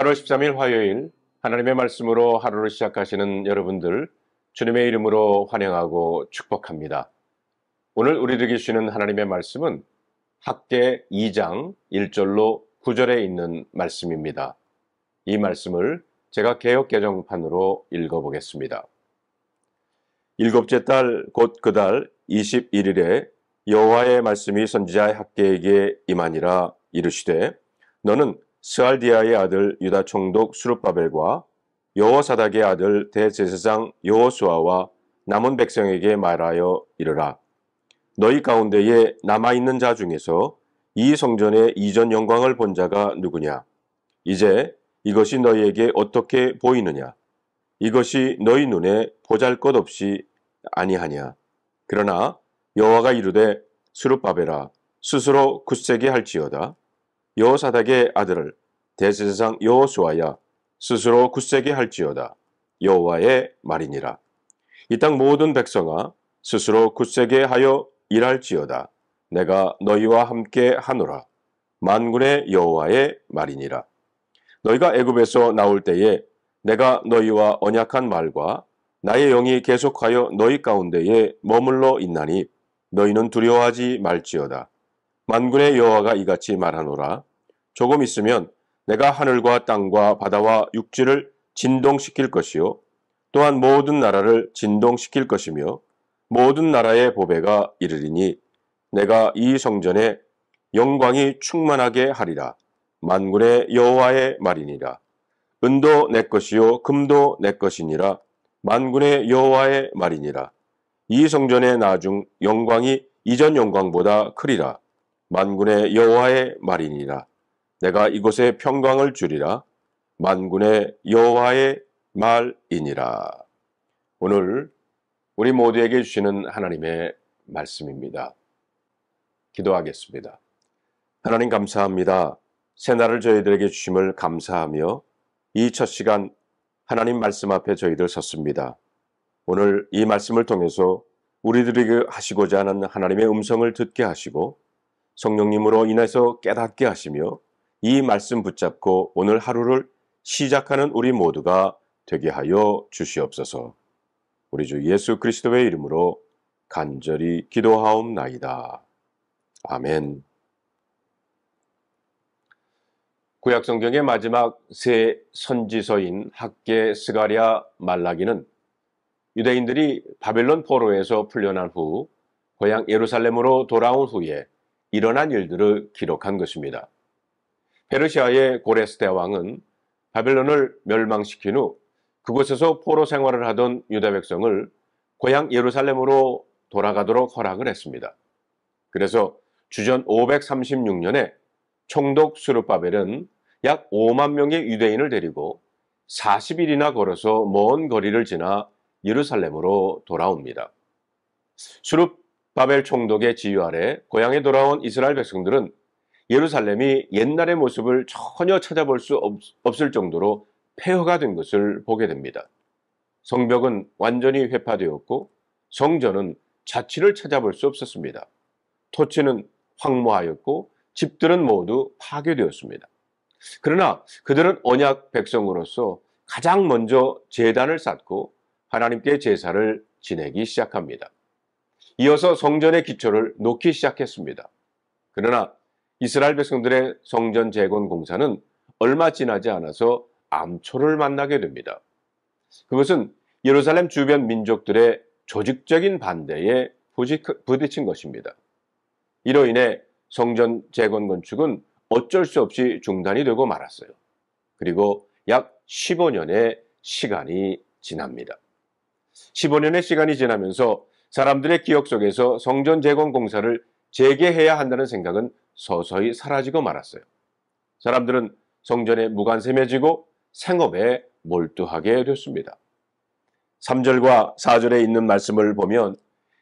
8월 13일 화요일 하나님의 말씀으로 하루를 시작하시는 여러분들 주님의 이름으로 환영하고 축복합니다. 오늘 우리들에게 주시는 하나님의 말씀은 학개 2장 1절로 9절에 있는 말씀입니다. 이 말씀을 제가 개역 개정판으로 읽어보겠습니다. 일곱째 달 곧 그 달 21일에 여호와의 말씀이 선지자 학개에게 임하니라. 이르시되 너는 스알디아의 아들 유다 총독 수룹바벨과 여호사닥의 아들 대제사장 여호수아와 남은 백성에게 말하여 이르라. 너희 가운데에 남아있는 자 중에서 이 성전의 이전 영광을 본 자가 누구냐? 이제 이것이 너희에게 어떻게 보이느냐? 이것이 너희 눈에 보잘것없이 아니하냐? 그러나 여호와가 이르되 수룹바벨아 스스로 굳세게 할지어다. 여호사닥의 아들을 대제사장 여호수아야 스스로 굳세게 할지어다. 여호와의 말이니라. 이 땅 모든 백성아 스스로 굳세게 하여 일할지어다. 내가 너희와 함께 하노라. 만군의 여호와의 말이니라. 너희가 애굽에서 나올 때에 내가 너희와 언약한 말과 나의 영이 계속하여 너희 가운데에 머물러 있나니 너희는 두려워하지 말지어다. 만군의 여호와가 이같이 말하노라. 조금 있으면 내가 하늘과 땅과 바다와 육지를 진동시킬 것이요 또한 모든 나라를 진동시킬 것이며 모든 나라의 보배가 이르리니 내가 이 성전에 영광이 충만하게 하리라. 만군의 여호와의 말이니라. 은도 내 것이요 금도 내 것이니라. 만군의 여호와의 말이니라. 이 성전의 나중 영광이 이전 영광보다 크리라. 만군의 여호와의 말이니라. 내가 이곳에 평강을 주리라. 만군의 여호와의 말이니라. 오늘 우리 모두에게 주시는 하나님의 말씀입니다. 기도하겠습니다. 하나님 감사합니다. 새날을 저희들에게 주심을 감사하며 이 첫 시간 하나님 말씀 앞에 저희들 섰습니다. 오늘 이 말씀을 통해서 우리들에게 하시고자 하는 하나님의 음성을 듣게 하시고 성령님으로 인해서 깨닫게 하시며 이 말씀 붙잡고 오늘 하루를 시작하는 우리 모두가 되게 하여 주시옵소서. 우리 주 예수 그리스도의 이름으로 간절히 기도하옵나이다. 아멘. 구약 성경의 마지막 세 선지서인 학개, 스가랴, 말라기는 유대인들이 바벨론 포로에서 풀려난 후 고향 예루살렘으로 돌아온 후에 일어난 일들을 기록한 것입니다. 페르시아의 고레스 대왕은 바벨론을 멸망시킨 후 그곳에서 포로 생활을 하던 유다 백성을 고향 예루살렘으로 돌아가도록 허락을 했습니다. 그래서 주전 536년에 총독 수룹바벨은 약 5만 명의 유대인을 데리고 40일이나 걸어서 먼 거리를 지나 예루살렘으로 돌아옵니다. 수룹바벨 총독의 지휘 아래 고향에 돌아온 이스라엘 백성들은 예루살렘이 옛날의 모습을 전혀 찾아볼 수 없을 정도로 폐허가 된 것을 보게 됩니다. 성벽은 완전히 회파되었고 성전은 자취를 찾아볼 수 없었습니다. 토지는 황무하였고 집들은 모두 파괴되었습니다. 그러나 그들은 언약 백성으로서 가장 먼저 제단을 쌓고 하나님께 제사를 지내기 시작합니다. 이어서 성전의 기초를 놓기 시작했습니다. 그러나 이스라엘 백성들의 성전 재건 공사는 얼마 지나지 않아서 암초를 만나게 됩니다. 그것은 예루살렘 주변 민족들의 조직적인 반대에 부딪힌 것입니다. 이로 인해 성전 재건 건축은 어쩔 수 없이 중단이 되고 말았어요. 그리고 약 15년의 시간이 지납니다. 15년의 시간이 지나면서 사람들의 기억 속에서 성전 재건 공사를 재개해야 한다는 생각은 서서히 사라지고 말았어요. 사람들은 성전에 무관심해지고 생업에 몰두하게 됐습니다. 3절과 4절에 있는 말씀을 보면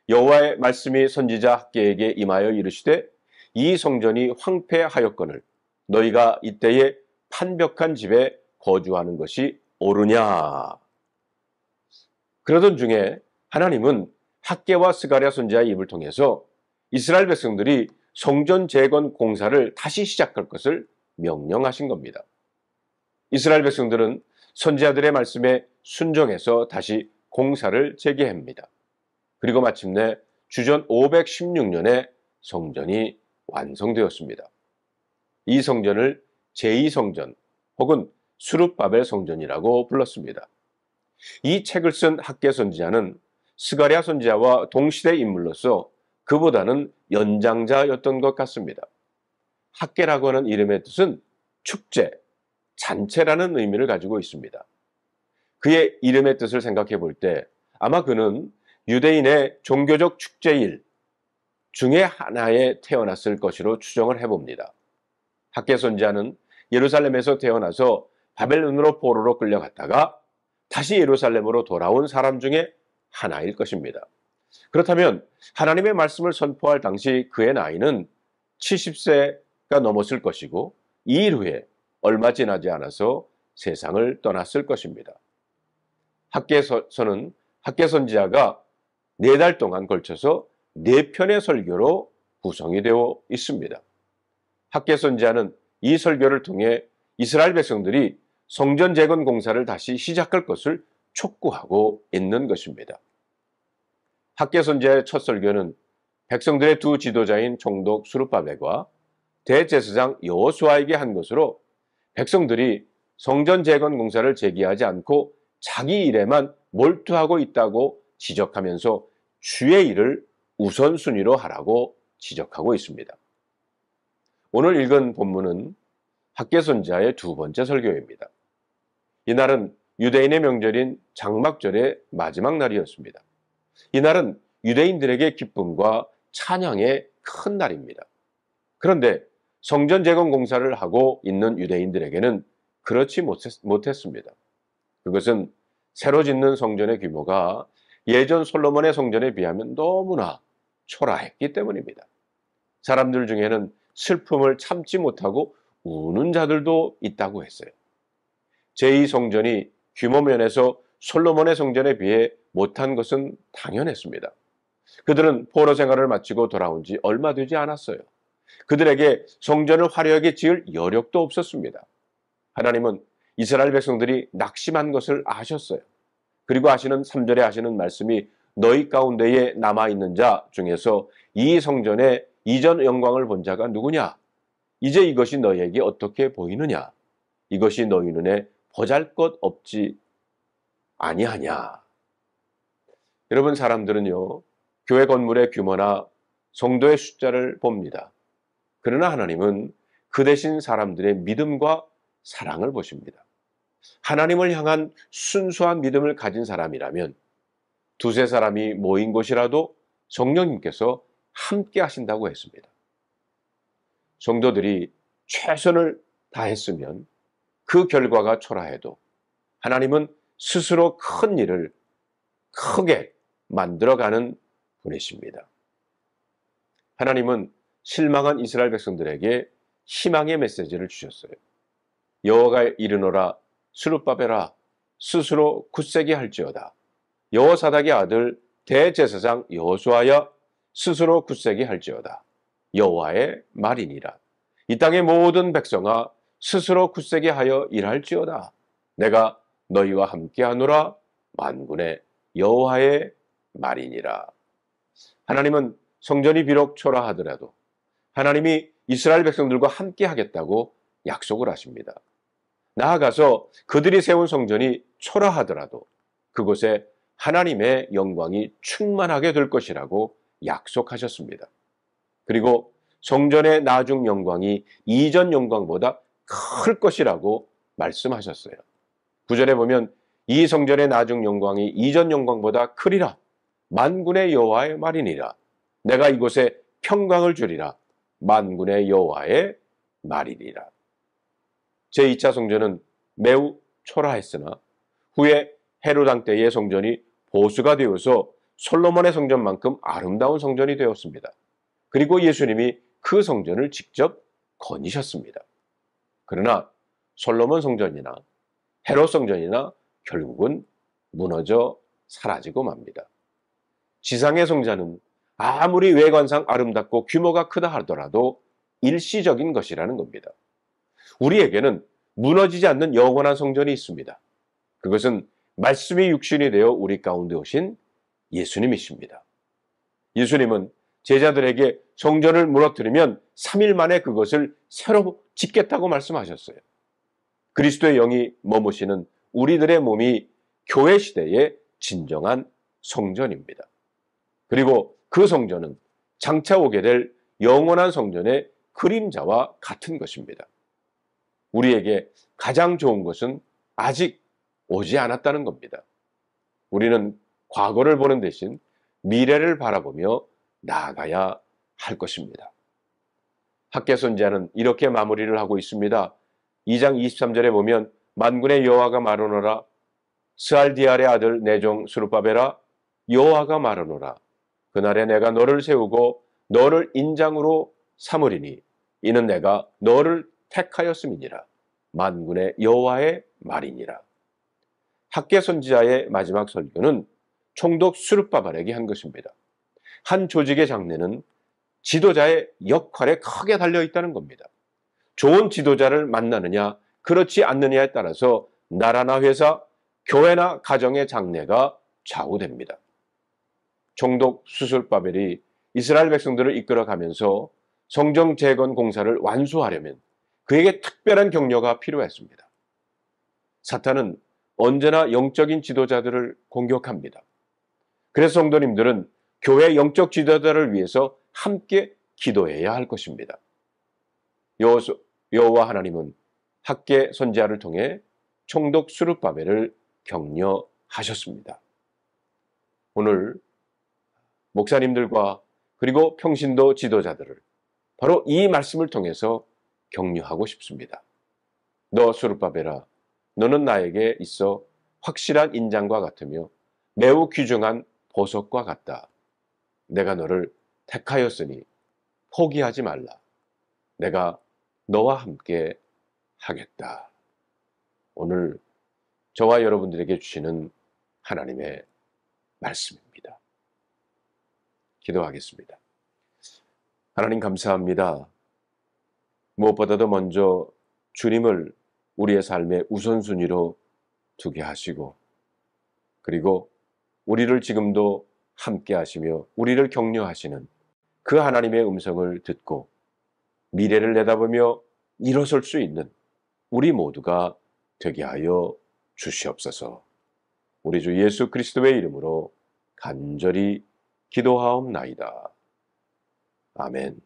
여호와의 말씀이 선지자 학개에게 임하여 이르시되 이 성전이 황폐하였거늘 너희가 이때에 판벽한 집에 거주하는 것이 옳으냐. 그러던 중에 하나님은 학개와 스가랴 선지자의 입을 통해서 이스라엘 백성들이 성전 재건 공사를 다시 시작할 것을 명령하신 겁니다. 이스라엘 백성들은 선지자들의 말씀에 순종해서 다시 공사를 재개합니다. 그리고 마침내 주전 516년에 성전이 완성되었습니다. 이 성전을 제2성전 혹은 수룹바벨 성전이라고 불렀습니다. 이 책을 쓴 학개 선지자는 스가랴 선지자와 동시대 인물로서 그보다는 연장자였던 것 같습니다. 학개라고 하는 이름의 뜻은 축제, 잔치라는 의미를 가지고 있습니다. 그의 이름의 뜻을 생각해 볼 때 아마 그는 유대인의 종교적 축제일 중에 하나에 태어났을 것으로 추정을 해봅니다. 학개 선지자는 예루살렘에서 태어나서 바벨론으로 포로로 끌려갔다가 다시 예루살렘으로 돌아온 사람 중에 하나일 것입니다. 그렇다면 하나님의 말씀을 선포할 당시 그의 나이는 70세가 넘었을 것이고 이 일 후에 얼마 지나지 않아서 세상을 떠났을 것입니다. 학개서는 학개 선지자가 4달 동안 걸쳐서 4편의 설교로 구성이 되어 있습니다. 학개 선지자는 이 설교를 통해 이스라엘 백성들이 성전 재건 공사를 다시 시작할 것을 촉구하고 있는 것입니다. 학개 선지자의 첫 설교는 백성들의 두 지도자인 총독 수룹바벨과 대제사장 여호수아에게 한 것으로 백성들이 성전 재건 공사를 재개하지 않고 자기 일에만 몰두하고 있다고 지적하면서 주의 일을 우선순위로 하라고 지적하고 있습니다. 오늘 읽은 본문은 학개 선지자의 2번째 설교입니다. 이날은 유대인의 명절인 장막절의 마지막 날이었습니다. 이날은 유대인들에게 기쁨과 찬양의 큰 날입니다. 그런데 성전 재건 공사를 하고 있는 유대인들에게는 그렇지 못했습니다. 그것은 새로 짓는 성전의 규모가 예전 솔로몬의 성전에 비하면 너무나 초라했기 때문입니다. 사람들 중에는 슬픔을 참지 못하고 우는 자들도 있다고 했어요. 제2성전이 규모 면에서 솔로몬의 성전에 비해 못한 것은 당연했습니다. 그들은 포로 생활을 마치고 돌아온 지 얼마 되지 않았어요. 그들에게 성전을 화려하게 지을 여력도 없었습니다. 하나님은 이스라엘 백성들이 낙심한 것을 아셨어요. 그리고 하시는 3절에 하시는 말씀이 너희 가운데에 남아있는 자 중에서 이 성전의 이전 영광을 본 자가 누구냐? 이제 이것이 너희에게 어떻게 보이느냐? 이것이 너희 눈에 보잘것없지 아니하냐? 여러분, 사람들은요, 교회 건물의 규모나 성도의 숫자를 봅니다. 그러나 하나님은 그 대신 사람들의 믿음과 사랑을 보십니다. 하나님을 향한 순수한 믿음을 가진 사람이라면 두세 사람이 모인 곳이라도 성령님께서 함께 하신다고 했습니다. 성도들이 최선을 다했으면 그 결과가 초라해도 하나님은 스스로 큰 일을 크게 만들어가는 분이십니다. 하나님은 실망한 이스라엘 백성들에게 희망의 메시지를 주셨어요. 여호와가 이르노라 스룹바벨아 스스로 굳세게 할지어다. 여호사닥의 아들 대제사장 여호수아여 스스로 굳세게 할지어다. 여호와의 말이니라. 이 땅의 모든 백성아 스스로 굳세게 하여 일할지어다. 내가 너희와 함께하노라. 만군의 여호와의 말이니라. 하나님은 성전이 비록 초라하더라도 하나님이 이스라엘 백성들과 함께 하겠다고 약속을 하십니다. 나아가서 그들이 세운 성전이 초라하더라도 그곳에 하나님의 영광이 충만하게 될 것이라고 약속하셨습니다. 그리고 성전의 나중 영광이 이전 영광보다 클 것이라고 말씀하셨어요. 9절에 보면 이 성전의 나중 영광이 이전 영광보다 크리라. 만군의 여호와의 말이니라. 내가 이곳에 평강을 주리라. 만군의 여호와의 말이니라. 제2차 성전은 매우 초라했으나 후에 헤로당 때의 성전이 보수가 되어서 솔로몬의 성전만큼 아름다운 성전이 되었습니다. 그리고 예수님이 그 성전을 직접 거니셨습니다. 그러나 솔로몬 성전이나 헤롯 성전이나 결국은 무너져 사라지고 맙니다. 지상의 성전은 아무리 외관상 아름답고 규모가 크다 하더라도 일시적인 것이라는 겁니다. 우리에게는 무너지지 않는 영원한 성전이 있습니다. 그것은 말씀이 육신이 되어 우리 가운데 오신 예수님이십니다. 예수님은 제자들에게 성전을 무너뜨리면 3일 만에 그것을 새로 짓겠다고 말씀하셨어요. 그리스도의 영이 머무시는 우리들의 몸이 교회 시대의 진정한 성전입니다. 그리고 그 성전은 장차 오게 될 영원한 성전의 그림자와 같은 것입니다. 우리에게 가장 좋은 것은 아직 오지 않았다는 겁니다. 우리는 과거를 보는 대신 미래를 바라보며 나아가야 할 것입니다. 학개 선지자는 이렇게 마무리를 하고 있습니다. 2장 23절에 보면 만군의 여호와가 말하노라 스알디알의 아들 내 종 스룹바벨아 여호와가 말하노라 그날에 내가 너를 세우고 너를 인장으로 삼으리니 이는 내가 너를 택하였음이니라 만군의 여호와의 말이니라. 학개 선지자의 마지막 설교는 총독 스룹바벨에게 한 것입니다. 한 조직의 장래는 지도자의 역할에 크게 달려 있다는 겁니다. 좋은 지도자를 만나느냐 그렇지 않느냐에 따라서 나라나 회사, 교회나 가정의 장래가 좌우됩니다. 총독 스룹바벨이 이스라엘 백성들을 이끌어가면서 성전 재건 공사를 완수하려면 그에게 특별한 격려가 필요했습니다. 사탄은 언제나 영적인 지도자들을 공격합니다. 그래서 성도님들은 교회 영적 지도자를 위해서 함께 기도해야 할 것입니다. 여호와 하나님은 학개 선지자를 통해 총독 스룹바벨을 격려하셨습니다. 오늘 목사님들과 그리고 평신도 지도자들을 바로 이 말씀을 통해서 격려하고 싶습니다. 너 스룹바벨아, 너는 나에게 있어 확실한 인장과 같으며 매우 귀중한 보석과 같다. 내가 너를 택하였으니 포기하지 말라. 내가 너와 함께 하겠다. 오늘 저와 여러분들에게 주시는 하나님의 말씀입니다. 기도하겠습니다. 하나님 감사합니다. 무엇보다도 먼저 주님을 우리의 삶의 우선순위로 두게 하시고 그리고 우리를 지금도 함께 하시며 우리를 격려하시는 그 하나님의 음성을 듣고 미래를 내다보며 일어설 수 있는 우리 모두가 되게 하여 주시옵소서. 우리 주 예수 그리스도의 이름으로 간절히 기도하옵나이다. 아멘.